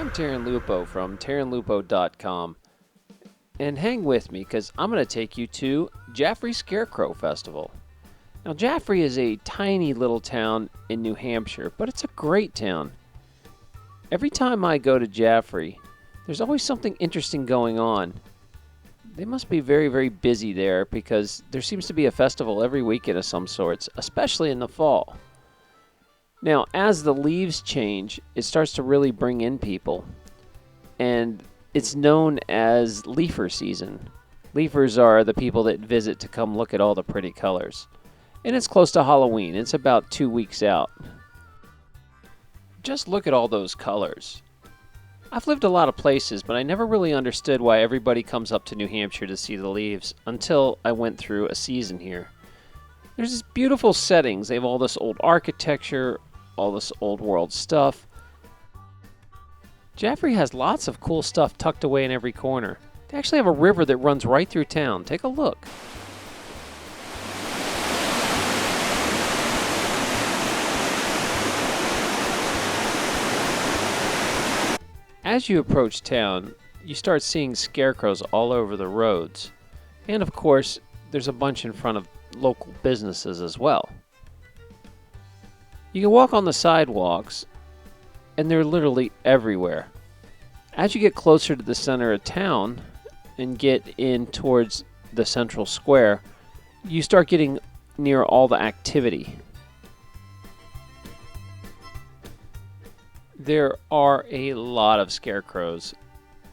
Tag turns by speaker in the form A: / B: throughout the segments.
A: I'm Taryn Lupo from TarynLupo.com, and hang with me because I'm going to take you to Jaffrey Scarecrow Festival. Now, Jaffrey is a tiny little town in New Hampshire, but it's a great town. Every time I go to Jaffrey, there's always something interesting going on. They must be very, very busy there because there seems to be a festival every weekend of some sorts, especially in the fall. Now, as the leaves change, it starts to really bring in people, and it's known as leafer season. Leafers are the people that visit to come look at all the pretty colors. And it's close to Halloween. It's about 2 weeks out. Just look at all those colors. I've lived a lot of places, but I never really understood why everybody comes up to New Hampshire to see the leaves until I went through a season here. There's these beautiful settings. They have all this old architecture, all this old world stuff. Jaffrey has lots of cool stuff tucked away in every corner. They actually have a river that runs right through town. Take a look. As you approach town, you start seeing scarecrows all over the roads. And of course, there's a bunch in front of local businesses as well. You can walk on the sidewalks, and they're literally everywhere. As you get closer to the center of town and get in towards the central square, you start getting near all the activity. There are a lot of scarecrows,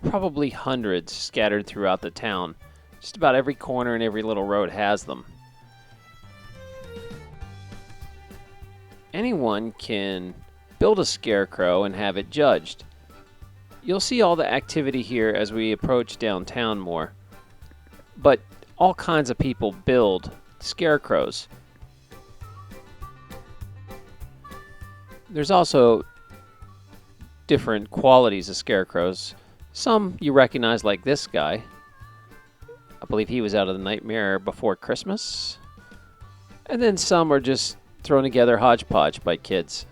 A: probably hundreds scattered throughout the town. Just about every corner and every little road has them. Anyone can build a scarecrow and have it judged. You'll see all the activity here as we approach downtown more. But all kinds of people build scarecrows. There's also different qualities of scarecrows. Some you recognize, like this guy. I believe he was out of the Nightmare Before Christmas. And then some are just thrown together hodgepodge by kids.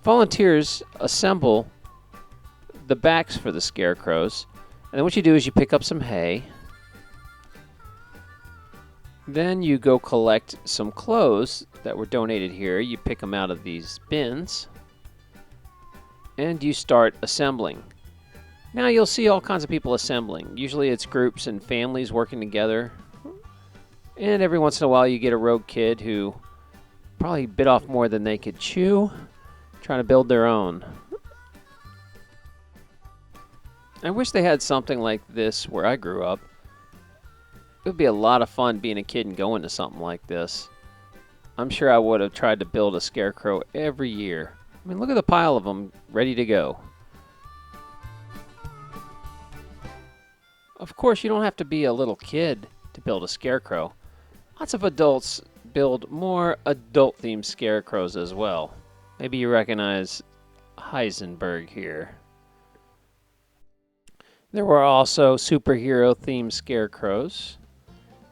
A: Volunteers assemble the backs for the scarecrows, and then what you do is you pick up some hay. Then you go collect some clothes that were donated here. You pick them out of these bins, and you start assembling. Now you'll see all kinds of people assembling. Usually it's groups and families working together. And every once in a while you get a rogue kid who probably bit off more than they could chew, trying to build their own. I wish they had something like this where I grew up. It would be a lot of fun being a kid and going to something like this. I'm sure I would have tried to build a scarecrow every year. I mean, look at the pile of them ready to go. Of course, you don't have to be a little kid to build a scarecrow. Lots of adults build more adult-themed scarecrows as well. Maybe you recognize Heisenberg here. There were also superhero-themed scarecrows,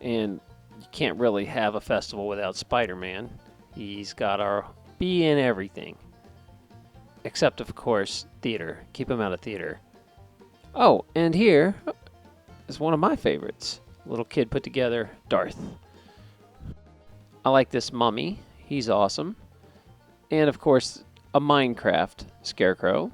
A: and you can't really have a festival without Spider-Man. He's got our be in everything. Except, of course, theater. Keep him out of theater. Oh, and here is one of my favorites. Little kid put together, Darth. I like this mummy. He's awesome. And, of course, a Minecraft scarecrow.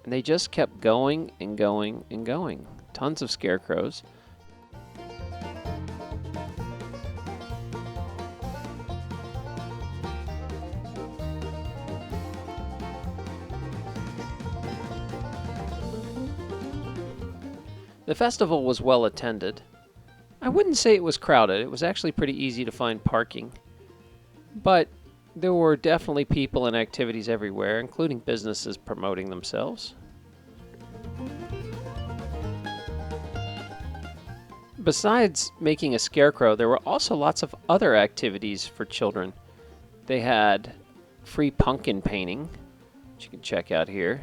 A: And they just kept going and going and going. Tons of scarecrows. The festival was well attended. I wouldn't say it was crowded. It was actually pretty easy to find parking. But there were definitely people and activities everywhere, including businesses promoting themselves. Besides making a scarecrow, there were also lots of other activities for children. They had free pumpkin painting, which you can check out here.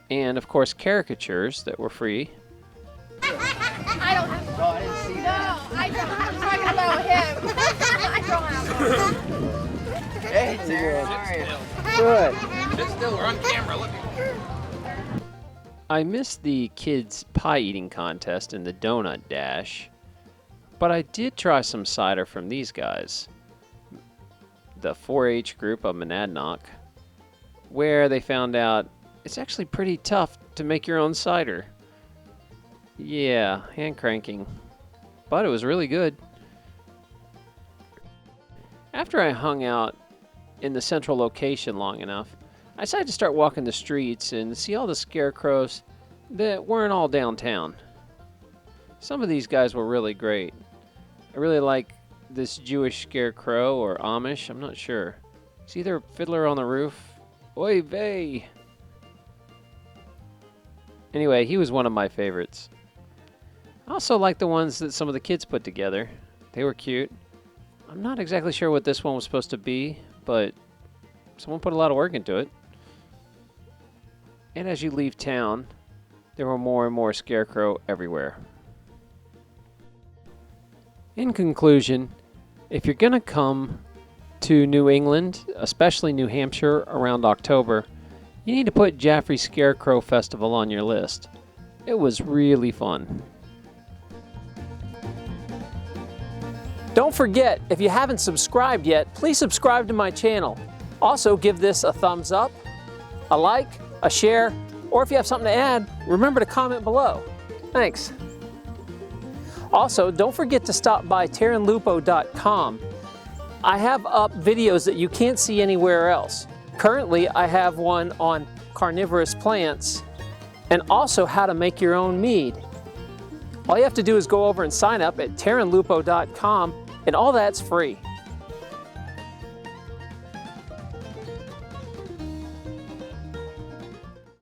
A: And, of course, caricatures that were free.
B: I don't have. Oh, I didn't see that. No, I don't. I'm talking about him. I don't have one.
C: Sarah, how are you?
A: Good.
C: Sit still, we're on camera, look.
A: I missed the kids' pie eating contest and the donut dash, but I did try some cider from these guys. The 4-H group of Monadnock, where they found out it's actually pretty tough to make your own cider. Yeah, hand cranking, but it was really good. After I hung out in the central location long enough, I decided to start walking the streets and see all the scarecrows that weren't all downtown. Some of these guys were really great. I really like this Jewish scarecrow or Amish, I'm not sure. It's either Fiddler on the Roof. Oy vey! Anyway, he was one of my favorites. I also like the ones that some of the kids put together. They were cute. I'm not exactly sure what this one was supposed to be, but someone put a lot of work into it. And as you leave town, there were more and more scarecrow everywhere. In conclusion, if you're going to come to New England, especially New Hampshire, around October, you need to put Jaffrey Scarecrow Festival on your list. It was really fun. Don't forget, if you haven't subscribed yet, please subscribe to my channel. Also, give this a thumbs up, a like, a share, or if you have something to add, remember to comment below. Thanks. Also, don't forget to stop by terranlupo.com. I have up videos that you can't see anywhere else. Currently, I have one on carnivorous plants and also how to make your own mead. All you have to do is go over and sign up at terranlupo.com, and all that's free.